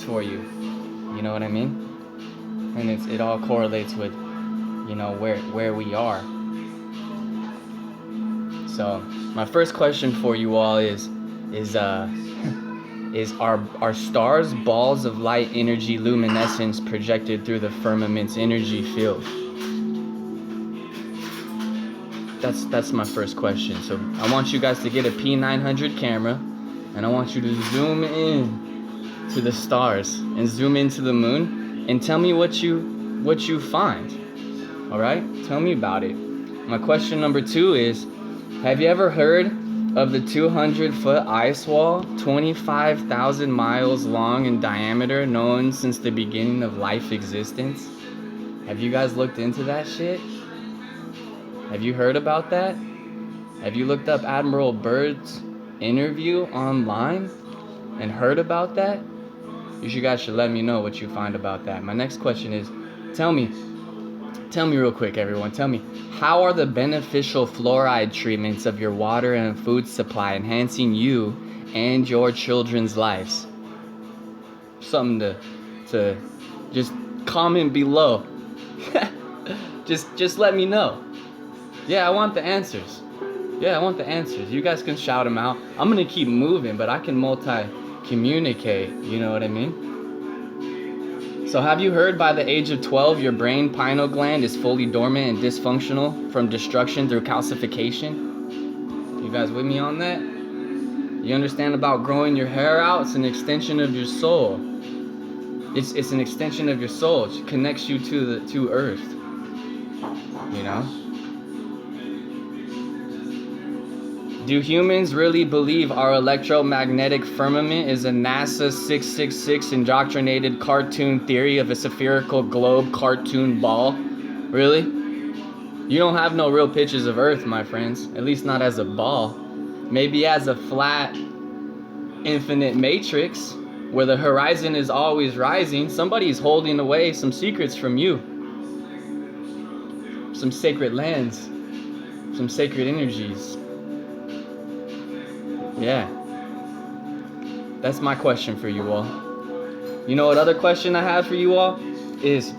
for you. You know what I mean? And it all correlates with, you know, where we are. So my first question for you all is are stars balls of light energy luminescence projected through the firmament's energy field? That's my first question. So I want you guys to get a P900 camera, and I want you to zoom in to the stars and zoom into the moon and tell me what you find. All right? Tell me about it. My question number 2 is, have you ever heard of the 200-foot ice wall, 25,000 miles long in diameter, known since the beginning of life existence? Have you guys looked into that shit? Have you heard about that? Have you looked up Admiral Byrd's interview online and heard about that? You guys should let me know what you find about that. My next question is, tell me real quick, everyone. Tell me, how are the beneficial fluoride treatments of your water and food supply enhancing you and your children's lives? Something to just comment below. just let me know. Yeah, I want the answers. You guys can shout them out. I'm gonna keep moving, but I can multi-communicate, you know what I mean? So have you heard by the age of 12 your brain pineal gland is fully dormant and dysfunctional from destruction through calcification? You guys with me on that? You understand about growing your hair out? It's an extension of your soul. It's an extension of your soul. It connects you to Earth. You know? Do humans really believe our electromagnetic firmament is a NASA 666 indoctrinated cartoon theory of a spherical globe cartoon ball? Really? You don't have no real pictures of Earth, my friends. At least not as a ball. Maybe as a flat, infinite matrix where the horizon is always rising. Somebody's holding away some secrets from you. Some sacred lands. Some sacred energies. Yeah, that's my question for you all. You know what other question I have for you all is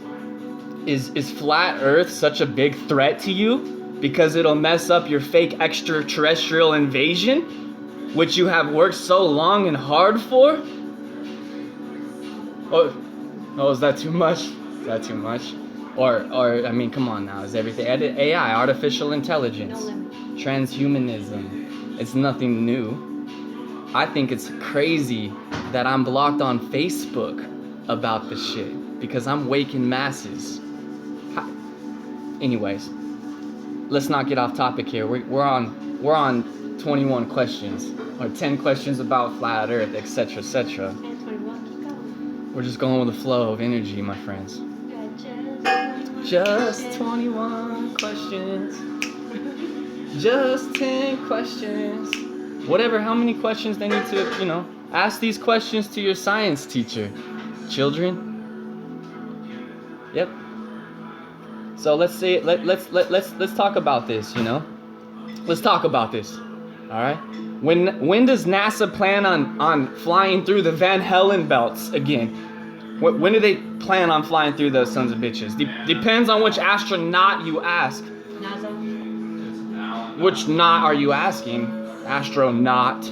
flat Earth such a big threat to you because it'll mess up your fake extraterrestrial invasion, which you have worked so long and hard for? Oh, is that too much? Is that too much? Or I mean, come on now. Is everything AI, artificial intelligence, transhumanism? It's nothing new. I think it's crazy that I'm blocked on Facebook about this shit because I'm waking masses. Anyways, let's not get off topic here. We're on 21 questions or 10 questions about flat Earth, etc., etc. We're just going with the flow of energy, my friends. Just 21 questions. Just 10 questions. Whatever, how many questions they need to, ask these questions to your science teacher. Children. Yep. So let's talk about this, Let's talk about this. All right? When does NASA plan on flying through the Van Halen belts again? When do they plan on flying through those sons of bitches? Depends on which astronaut you ask. NASA. Which not are you asking? Astronaut,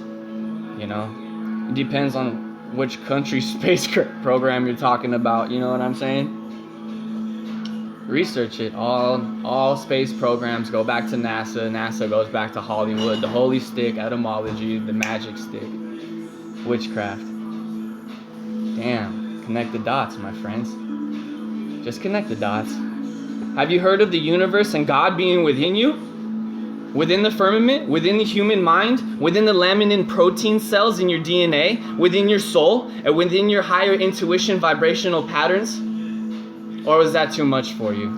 It depends on which country space program you're talking about, you know what I'm saying? Research it. All space programs go back to NASA. NASA goes back to Hollywood. The holy stick, etymology, the magic stick, witchcraft. Damn, connect the dots, my friends. Just connect the dots. Have you heard of the universe and God being within you? Within the firmament, within the human mind, within the laminin protein cells in your DNA, within your soul, and within your higher intuition vibrational patterns? Or was that too much for you?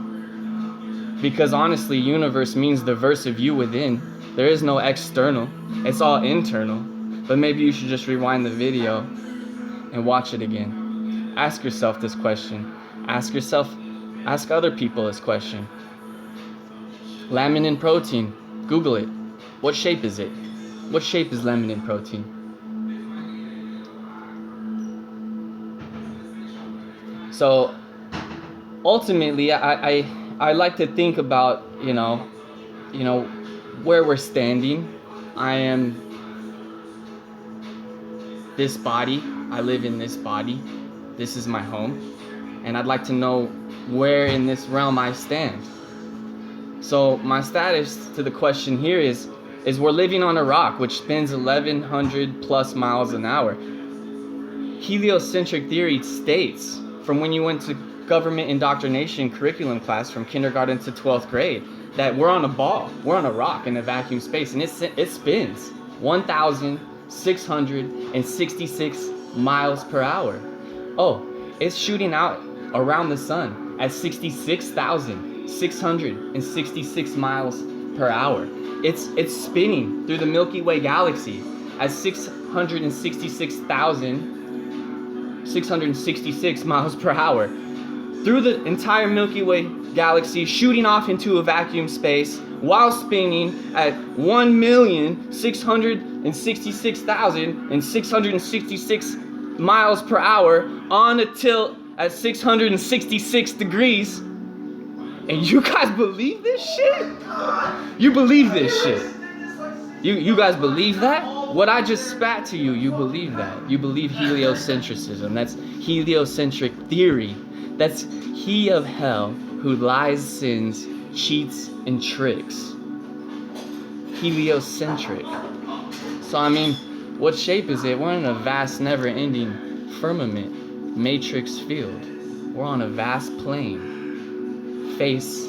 Because honestly, universe means the verse of you within. There is no external. It's all internal. But maybe you should just rewind the video and watch it again. Ask yourself this question. Ask other people this question. Laminin protein. Google it. What shape is it? What shape is laminin protein? So ultimately, I like to think about, where we're standing. I am this body. I live in this body. This is my home. And I'd like to know where in this realm I stand. So my status to the question here is we're living on a rock which spins 1,100 plus miles an hour. Heliocentric theory states, from when you went to government indoctrination curriculum class from kindergarten to 12th grade, that we're on a ball, we're on a rock in a vacuum space, and it spins 1,666 miles per hour. Oh, it's shooting out around the sun at 66,666 miles per hour. It's spinning through the Milky Way galaxy at 666 miles per hour through the entire Milky Way galaxy, shooting off into a vacuum space while spinning at 1,666,666 miles per hour on a tilt at 666 degrees. And you guys believe this shit? You believe this shit? You guys believe that? What I just spat to you, you believe that. You believe heliocentrism. That's heliocentric theory. That's he of hell who lies, sins, cheats, and tricks. Heliocentric. So I mean, what shape is it? We're in a vast, never-ending firmament, matrix field. We're on a vast plane. Face.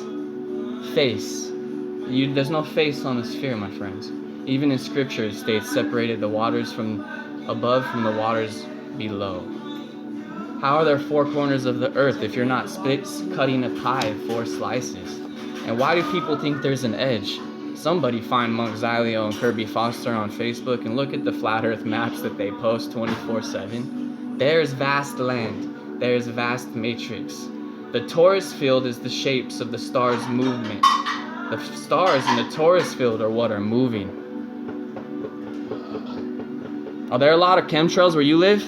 There's no face on a sphere, my friends. Even in scripture it states, separated the waters from above from the waters below. How are there four corners of the earth if you're not cutting a pie in 4 slices? And why do people think there's an edge? Somebody find Monk Zilio and Kirby Foster on Facebook and look at the flat earth maps that they post 24/7. There's vast land. There's vast matrix. The torus field is the shapes of the stars' movement. The stars in the torus field are what are moving. Are there a lot of chemtrails where you live?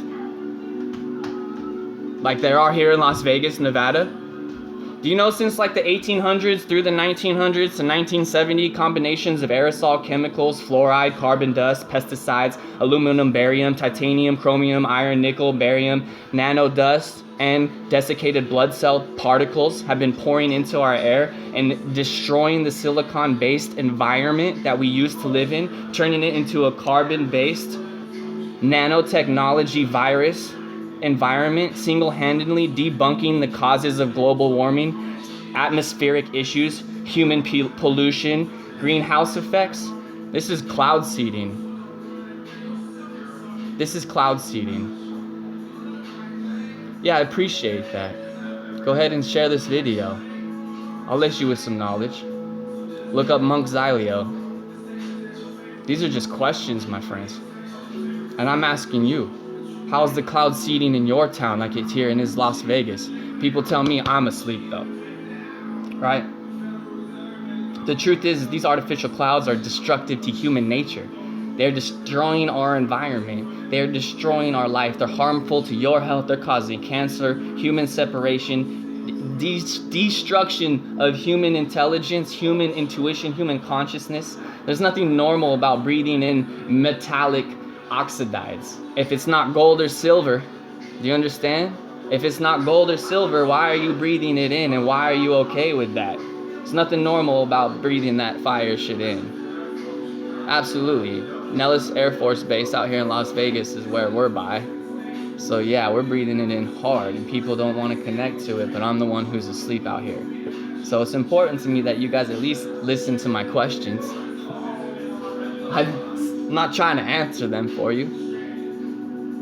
Like there are here in Las Vegas, Nevada? Do you know since like the 1800s through the 1900s to 1970, combinations of aerosol chemicals, fluoride, carbon dust, pesticides, aluminum, barium, titanium, chromium, iron, nickel, barium, nano dust, and desiccated blood cell particles have been pouring into our air and destroying the silicon-based environment that we used to live in, turning it into a carbon-based nanotechnology virus environment, single-handedly debunking the causes of global warming, atmospheric issues, human pollution, greenhouse effects. This is cloud seeding. Yeah, I appreciate that. Go ahead and share this video. I'll let you with some knowledge. Look up Monk Zilio. These are just questions, my friends. And I'm asking you, how's the cloud seeding in your town like it's here in his Las Vegas? People tell me I'm asleep though, right? The truth is these artificial clouds are destructive to human nature. They're destroying our environment. They're destroying our life. They're harmful to your health. They're causing cancer, human separation, destruction of human intelligence, human intuition, human consciousness. There's nothing normal about breathing in metallic oxides. If it's not gold or silver, do you understand? If it's not gold or silver, why are you breathing it in and why are you okay with that? There's nothing normal about breathing that fire shit in. Absolutely. Nellis Air Force Base out here in Las Vegas is where we're by. So yeah, we're breathing it in hard and people don't want to connect to it, but I'm the one who's asleep out here. So it's important to me that you guys at least listen to my questions. I'm not trying to answer them for you.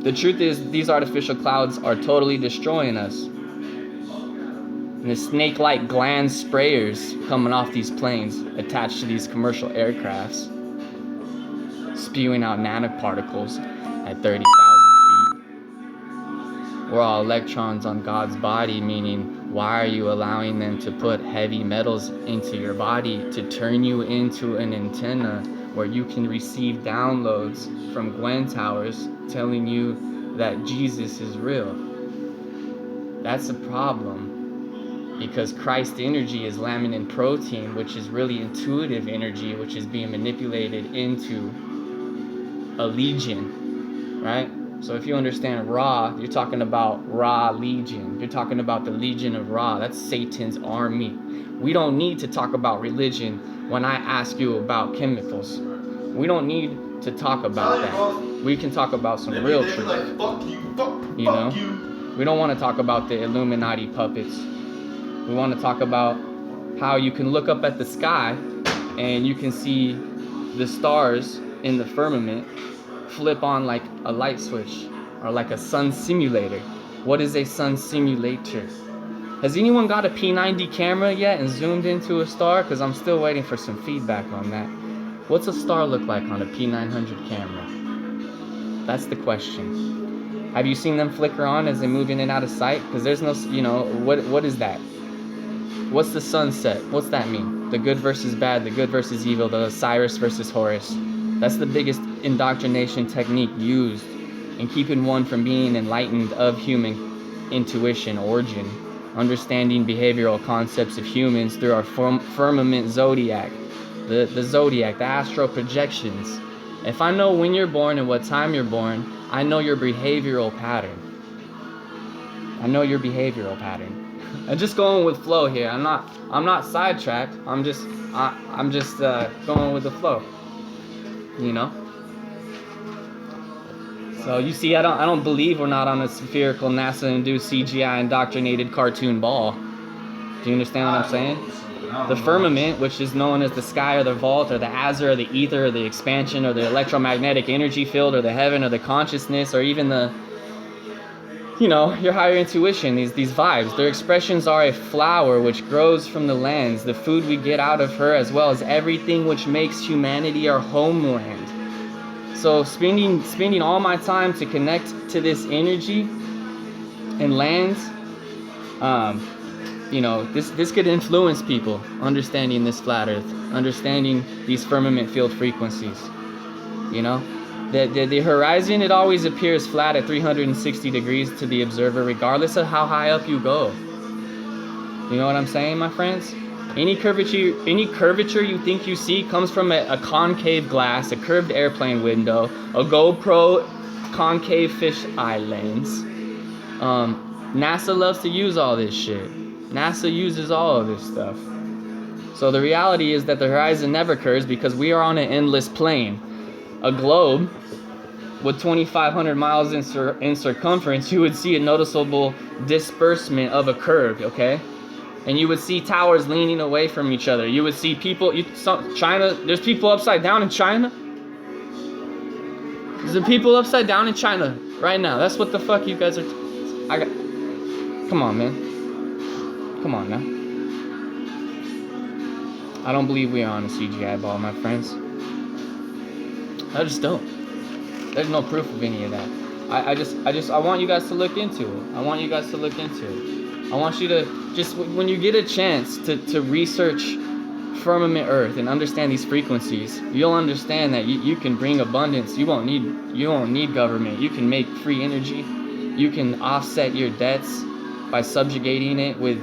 The truth is, these artificial clouds are totally destroying us. And the snake-like gland sprayers coming off these planes attached to these commercial aircrafts, spewing out nanoparticles at 30,000 feet. We're all electrons on God's body, meaning why are you allowing them to put heavy metals into your body to turn you into an antenna where you can receive downloads from Gwen towers telling you that Jesus is real? That's a problem, because Christ energy is laminin protein, which is really intuitive energy, which is being manipulated into a legion, right? So if you understand Ra, you're talking about Ra legion. You're talking about the legion of Ra. That's Satan's army. We don't need to talk about religion when I ask you about chemicals. We don't need to talk about that. We can talk about some real truth. Like, fuck you, you know? We don't want to talk about the Illuminati puppets. We want to talk about how you can look up at the sky and you can see the stars in the firmament flip on like a light switch, or like a sun simulator. What is a sun simulator? Has anyone got a P90 camera yet and zoomed into a star? Because I'm still waiting for some feedback on that. What's a star look like on a P900 camera? That's the question. Have you seen them flicker on as they move in and out of sight? Because there's no, you know, what is that? What's the sunset? What's that mean? The good versus bad, the good versus evil, the Osiris versus Horus. That's the biggest indoctrination technique used in keeping one from being enlightened of human intuition, origin, understanding behavioral concepts of humans through our firmament zodiac, the zodiac, the astral projections. If I know when you're born and what time you're born, I know your behavioral pattern. I know your behavioral pattern. I'm just going with flow here. I'm not sidetracked. I'm just going with the flow. You know. So you see, I don't believe we're not on a spherical NASA-induced CGI indoctrinated cartoon ball. Do you understand what I'm saying? The firmament, which is known as the sky or the vault or the azure or the ether or the expansion or the electromagnetic energy field or the heaven or the consciousness or even the, you know, your higher intuition, these vibes. Their expressions are a flower which grows from the lands, the food we get out of her, as well as everything which makes humanity our homeland. So spending all my time to connect to this energy and lands, you know, this could influence people understanding this flat earth, understanding these firmament field frequencies. You know, the horizon, it always appears flat at 360 degrees to the observer, regardless of how high up you go. You know what I'm saying, my friends? Any curvature you think you see comes from a concave glass, a curved airplane window, a GoPro concave fisheye lens. NASA loves to use all this shit. NASA uses all of this stuff. So the reality is that the horizon never curves because we are on an endless plane. A globe with 2,500 miles in circumference, you would see a noticeable disbursement of a curve, okay? And you would see towers leaning away from each other. You would see people, China, there's people upside down in China. There's people upside down in China right now. That's what the fuck you guys are, come on, man. Come on now. I don't believe we are on a CGI ball, my friends. I just don't. There's no proof of any of that. I want you guys to look into it. I want you guys to look into it. I want you to just, when you get a chance to research firmament earth and understand these frequencies, you'll understand that you can bring abundance. You won't need government. You can make free energy. You can offset your debts by subjugating it with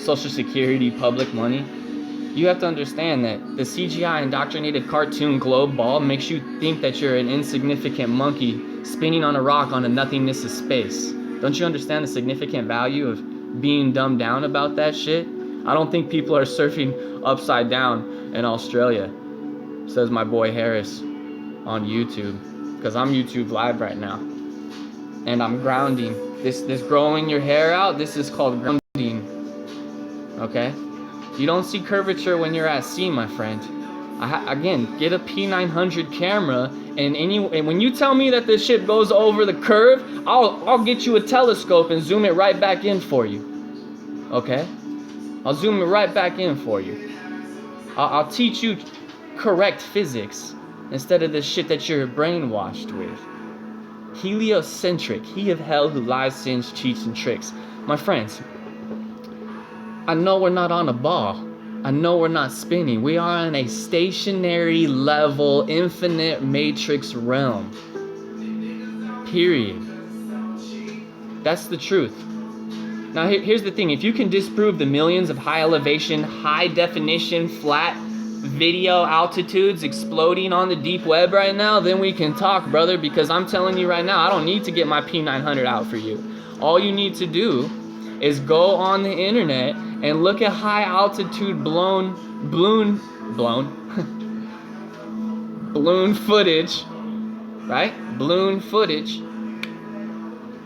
Social Security, public money. You have to understand that the CGI indoctrinated cartoon globe ball makes you think that you're an insignificant monkey spinning on a rock on a nothingness of space. Don't you understand the significant value of being dumbed down about that shit? I don't think people are surfing upside down in Australia, says my boy Harris on YouTube, because I'm YouTube live right now. And I'm grounding. This growing your hair out, this is called grounding. Okay? You don't see curvature when you're at sea, my friend. Again, get a P900 camera, and when you tell me that this shit goes over the curve, I'll get you a telescope and zoom it right back in for you. Okay? I'll zoom it right back in for you. I'll teach you correct physics instead of the shit that you're brainwashed with. Heliocentric, he of hell who lies, sins, cheats, and tricks. My friends, I know we're not on a ball. I know we're not spinning. We are in a stationary level, infinite matrix realm. Period. That's the truth. Now here's the thing, if you can disprove the millions of high elevation, high definition, flat video altitudes exploding on the deep web right now, then we can talk, brother, because I'm telling you right now, I don't need to get my P900 out for you. All you need to do is go on the internet and look at high altitude balloon footage, right? Balloon footage.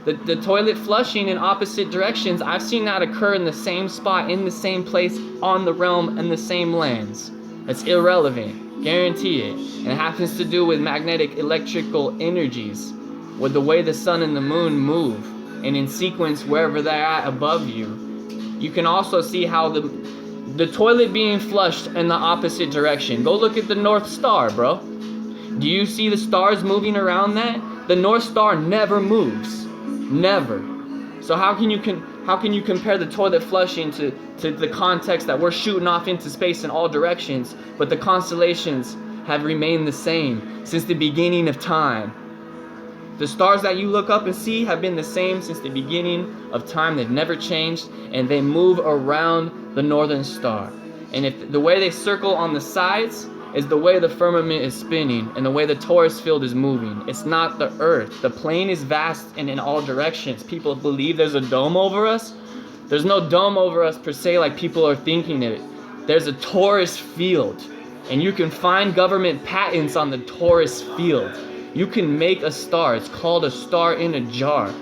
The toilet flushing in opposite directions, I've seen that occur in the same spot, in the same place, on the realm, and the same lands. It's irrelevant, guarantee it. And it happens to do with magnetic electrical energies, with the way the sun and the moon move, and in sequence wherever they're at above you. You can also see how the toilet being flushed in the opposite direction. Go look at the North Star, bro. Do you see the stars moving around that? The North Star never moves. Never. So how can you compare the toilet flushing to the context that we're shooting off into space in all directions, but the constellations have remained the same since the beginning of time? The stars that you look up and see have been the same since the beginning of time. They've never changed, and they move around the northern star. And if the way they circle on the sides is the way the firmament is spinning and the way the torus field is moving. It's not the earth. The plane is vast and in all directions. People believe there's a dome over us. There's no dome over us per se like people are thinking it. There's a torus field, and you can find government patents on the torus field. You can make a star. It's called a star in a jar.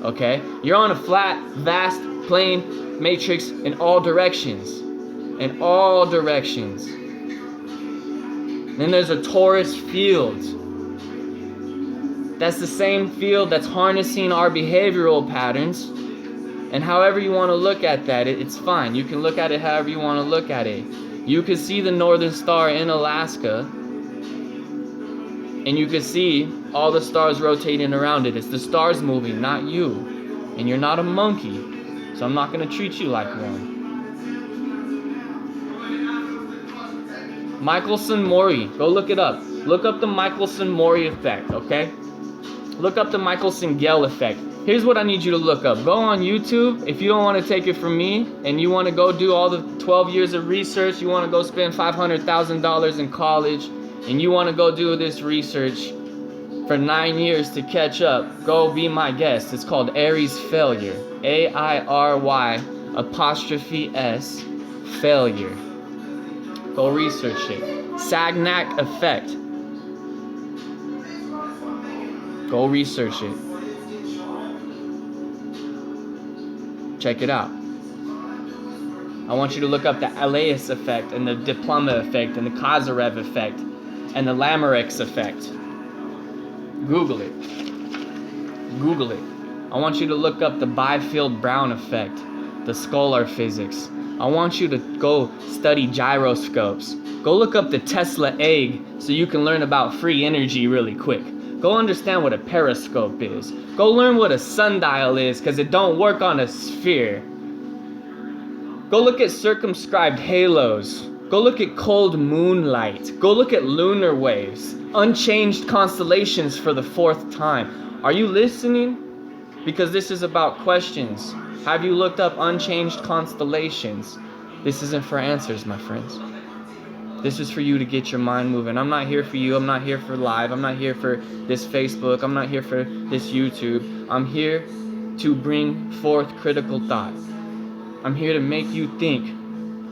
Okay? You're on a flat, vast plane matrix in all directions. In all directions. Then there's a torus field. That's the same field that's harnessing our behavioral patterns. And however you want to look at that, it's fine. You can look at it however you want to look at it. You could see the northern star in Alaska, and you could see all the stars rotating around it. It's the stars moving, not you. And you're not a monkey, so I'm not going to treat you like one. Michelson-Morley, go look it up. Look up the Michelson-Morley effect, okay? Look up the Michelson-Gell effect. Here's what I need you to look up. Go on YouTube. If you don't want to take it from me and you want to go do all the 12 years of research, you want to go spend $500,000 in college, and you want to go do this research for 9 years to catch up, go be my guest. It's called Aries failure. AIRY''S failure. Go research it. Sagnac effect. Go research it. Check it out. I want you to look up the Elias effect and the Diploma effect and the Kazarev effect and the Lamarck's effect. Google it. Google it. I want you to look up the Byfield-Brown effect, the scalar physics. I want you to go study gyroscopes. Go look up the Tesla egg so you can learn about free energy really quick. Go understand what a periscope is. Go learn what a sundial is, because it don't work on a sphere. Go look at circumscribed halos. Go look at cold moonlight. Go look at lunar waves. Unchanged constellations for the 4th time. Are you listening? Because this is about questions. Have you looked up unchanged constellations? This isn't for answers, my friends. This is for you to get your mind moving. I'm not here for you. I'm not here for live. I'm not here for this Facebook. I'm not here for this YouTube. I'm here to bring forth critical thought. I'm here to make you think.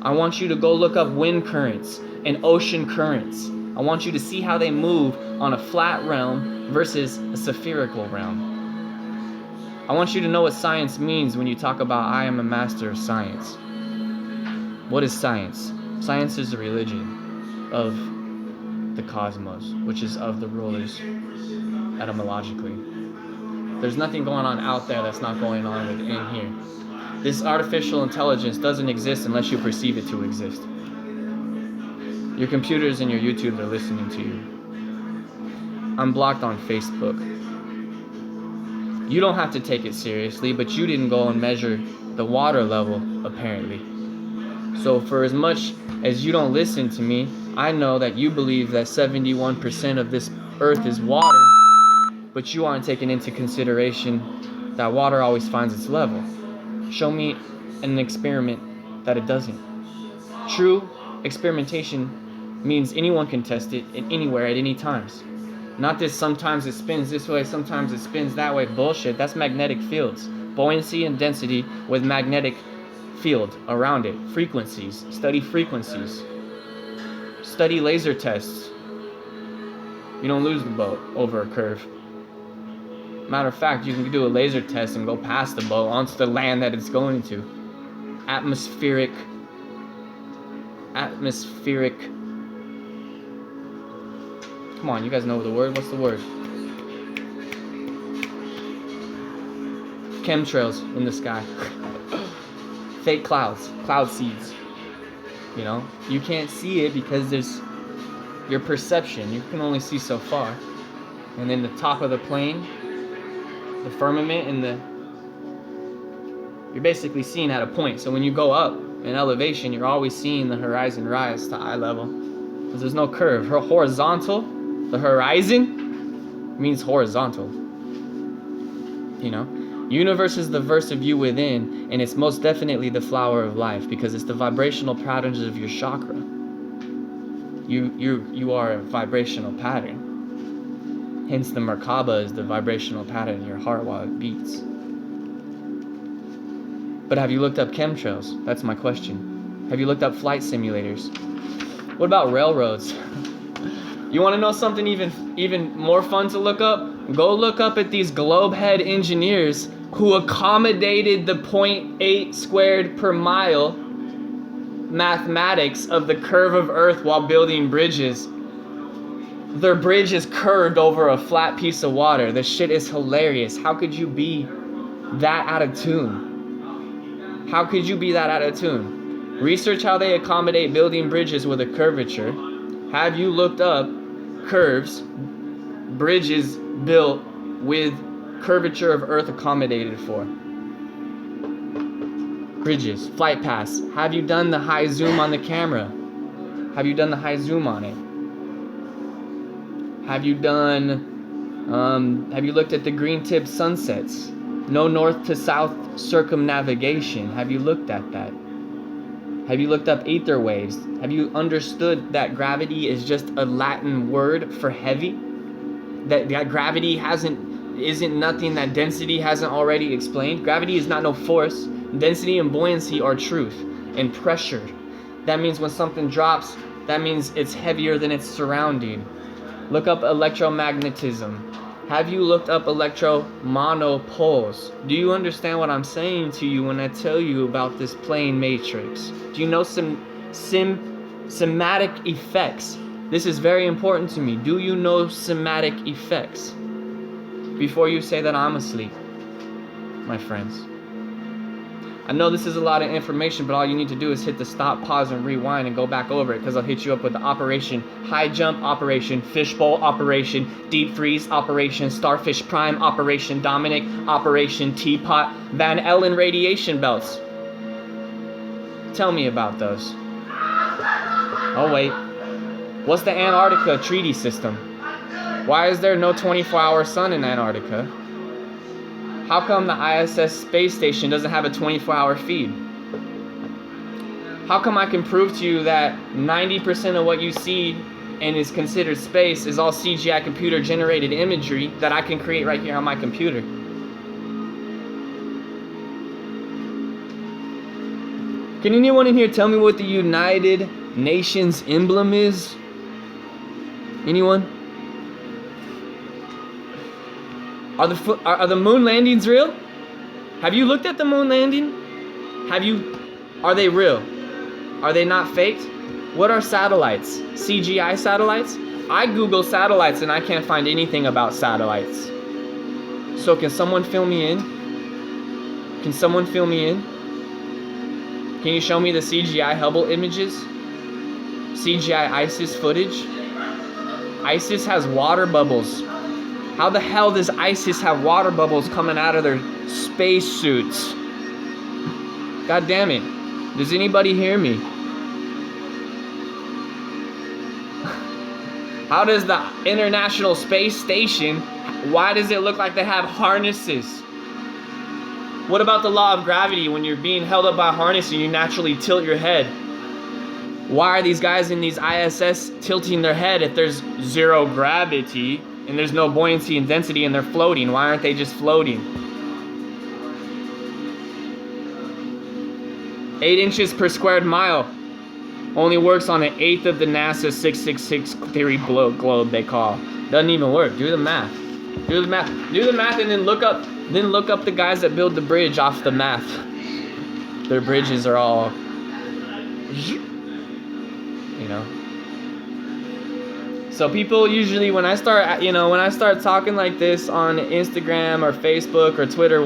I want you to go look up wind currents and ocean currents. I want you to see how they move on a flat realm versus a spherical realm. I want you to know what science means when you talk about I am a master of science. What is science? Science is a religion of the cosmos, which is of the rulers etymologically. There's nothing going on out there that's not going on within here. This artificial intelligence doesn't exist unless you perceive it to exist. Your computers and your YouTube are listening to you. I'm blocked on Facebook. You don't have to take it seriously, but you didn't go and measure the water level, apparently. So for as much as you don't listen to me, I know that you believe that 71% of this earth is water, but you aren't taking into consideration that water always finds its level. Show me an experiment that it doesn't. True experimentation means anyone can test it anywhere at any times. Not this sometimes it spins this way, sometimes it spins that way bullshit. That's magnetic fields. Buoyancy and density with magnetic field around it. Frequencies. Study frequencies. Study laser tests. You don't lose the boat over a curve. Matter of fact, you can do a laser test and go past the boat onto the land that it's going to. Atmospheric. Come on, you guys know the word. What's the word? Chemtrails in the sky. Fake clouds. Cloud seeds. You know? You can't see it because there's your perception. You can only see so far. And then the top of the plane, the firmament, and you're basically seeing at a point. So when you go up in elevation, you're always seeing the horizon rise to eye level. Because there's no curve. Horizontal, the horizon, means horizontal. You know? Universe is the verse of you within, and it's most definitely the flower of life, because it's the vibrational patterns of your chakra. You are a vibrational pattern. Hence the Merkaba is the vibrational pattern in your heart while it beats. But have you looked up chemtrails? That's my question. Have you looked up flight simulators? What about railroads? You want to know something even more fun to look up? Go look up at these globe head engineers who accommodated the 0.8 squared per mile mathematics of the curve of Earth while building bridges. Their bridge is curved over a flat piece of water. This shit is hilarious. How could you be that out of tune? How could you be that out of tune? Research how they accommodate building bridges with a curvature. Have you looked up curves, bridges built with curvature of Earth accommodated for? Bridges, flight paths. Have you done the high zoom on the camera? Have you done the high zoom on it? Have you looked at the green tip sunsets? No north to south circumnavigation. Have you looked at that? Have you looked up ether waves? Have you understood that gravity is just a Latin word for heavy? That gravity isn't nothing that density hasn't already explained. Gravity is not no force. Density and buoyancy are truth. And pressure. That means when something drops, that means it's heavier than its surrounding. Look up electromagnetism. Have you looked up electromonopoles? Do you understand what I'm saying to you when I tell you about this plane matrix? Do you know some somatic effects? This is very important to me. Do you know somatic effects? Before you say that I'm asleep, my friends. I know this is a lot of information, but all you need to do is hit the stop, pause, and rewind and go back over it, because I'll hit you up with the Operation High Jump Operation, Fishbowl Operation, Deep Freeze Operation, Starfish Prime Operation, Dominic Operation, Teapot, Van Allen Radiation Belts. Tell me about those. Oh wait, what's the Antarctica Treaty System? Why is there no 24-hour sun in Antarctica? How come the ISS space station doesn't have a 24-hour feed? How come I can prove to you that 90% of what you see and is considered space is all CGI computer generated imagery that I can create right here on my computer? Can anyone in here tell me what the United Nations emblem is? Anyone? Are the moon landings real? Have you looked at the moon landing? Are they real? Are they not faked? What are satellites? CGI satellites? I Google satellites and I can't find anything about satellites. So can someone fill me in? Can someone fill me in? Can you show me the CGI Hubble images? CGI ISIS footage? ISIS has water bubbles. How the hell does ISIS have water bubbles coming out of their space suits? God damn it. Does anybody hear me? How does the International Space Station, why does it look like they have harnesses? What about the law of gravity when you're being held up by a harness and you naturally tilt your head? Why are these guys in these ISS tilting their head if there's zero gravity and there's no buoyancy and density and they're floating? Why aren't they just floating? 8 inches per squared mile only works on 1/8 of the NASA 666 theory globe they call. Doesn't even work. Do the math. Do the math. Do the math, and then look up the guys that build the bridge off the math. Their bridges are all, you know. So people usually, when I start talking like this on Instagram or Facebook or Twitter,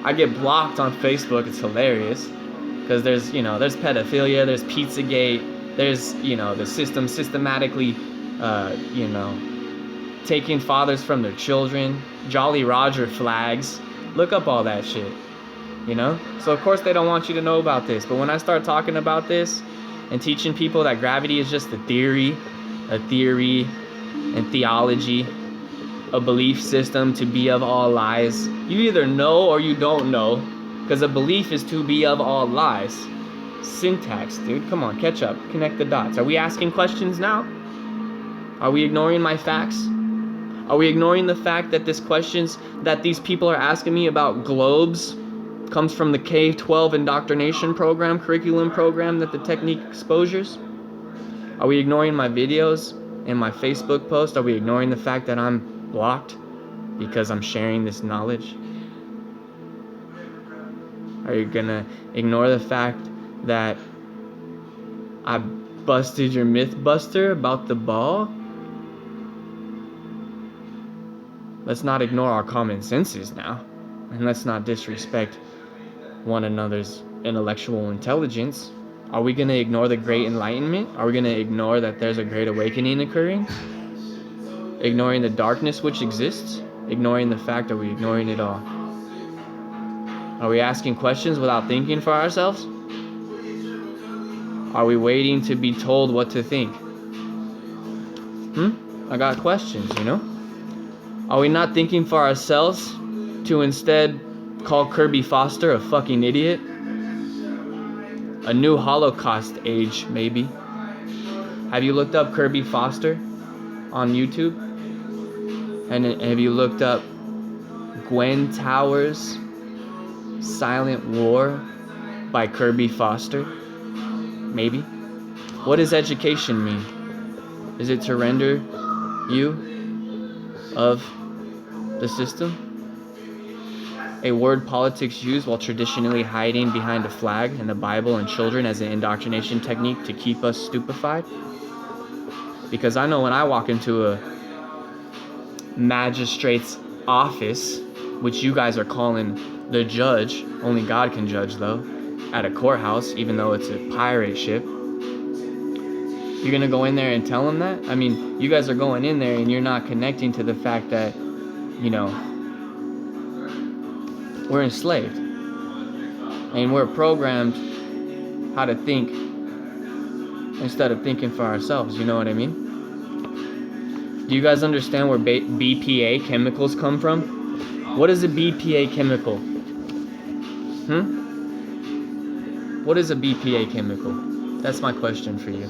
I get blocked on Facebook. It's hilarious. Because there's pedophilia, there's Pizzagate, there's, the system systematically, taking fathers from their children, Jolly Roger flags. Look up all that shit, So of course they don't want you to know about this. But when I start talking about this and teaching people that gravity is just a theory and theology, a belief system to be of all lies, you either know or you don't know. Because a belief is to be of all lies. Syntax, dude. Come on, catch up. Connect the dots. Are we asking questions now? Are we ignoring my facts? Are we ignoring the fact that these people are asking me about globes comes from the K-12 indoctrination program, curriculum program that the technique exposures? Are we ignoring my videos and my Facebook post? Are we ignoring the fact that I'm blocked because I'm sharing this knowledge? Are you gonna ignore the fact that I busted your myth buster about the ball? Let's not ignore our common senses now. And let's not disrespect one another's intellectual intelligence. Are we gonna ignore the Great Enlightenment? Are we gonna ignore that there's a Great Awakening occurring? Ignoring the darkness which exists? Ignoring the fact, are we ignoring it all? Are we asking questions without thinking for ourselves? Are we waiting to be told what to think? I got questions, Are we not thinking for ourselves to instead call Kirby Foster a fucking idiot? A new Holocaust age, maybe. Have you looked up Kirby Foster on YouTube? And have you looked up Gwen Towers' Silent War by Kirby Foster? Maybe. What does education mean? Is it to render you of the system? A word politics used while traditionally hiding behind a flag and the Bible and children as an indoctrination technique to keep us stupefied? Because I know when I walk into a magistrate's office, which you guys are calling the judge, only God can judge though, at a courthouse, even though it's a pirate ship, you're gonna go in there and tell them that? I mean, you guys are going in there and you're not connecting to the fact that, we're enslaved. And we're programmed how to think instead of thinking for ourselves, you know what I mean? Do you guys understand where BPA chemicals come from? What is a BPA chemical? What is a BPA chemical? That's my question for you.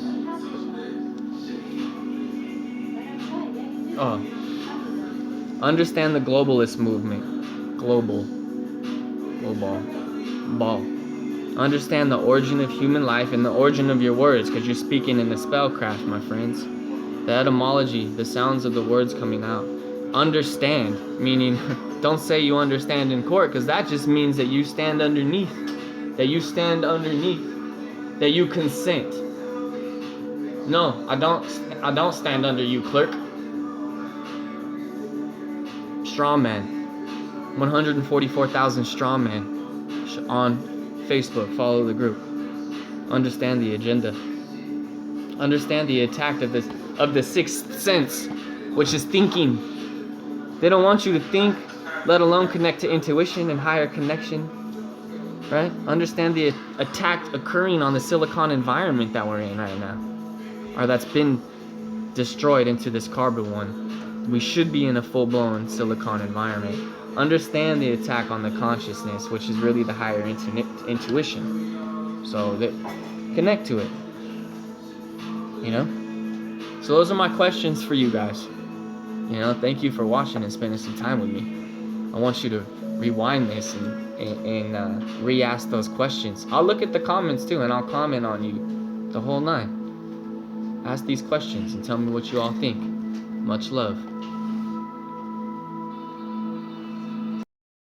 Understand the globalist movement. Global. Ball. Understand the origin of human life and the origin of your words, because you're speaking in the spellcraft, my friends. The etymology, the sounds of the words coming out. Understand, meaning don't say you understand in court, because that just means that you stand underneath. That you consent. No, I don't stand under you, clerk. Straw man. 144,000 straw man on Facebook. Follow the group. Understand the agenda. Understand the attack of the sixth sense, which is thinking. They don't want you to think, let alone connect to intuition and higher connection. Right? Understand the attack occurring on the silicon environment that we're in right now, or that's been destroyed into this carbon one. We should be in a full-blown silicon environment. understand the attack on the consciousness, which is really the higher intuition. So that connect to it. You know? So those are my questions for you guys. You know, thank you for watching and spending some time with me. I want you to rewind this and re-ask those questions. I'll look at the comments too, and I'll comment on you the whole 9. Ask these questions and tell me what you all think. Much love.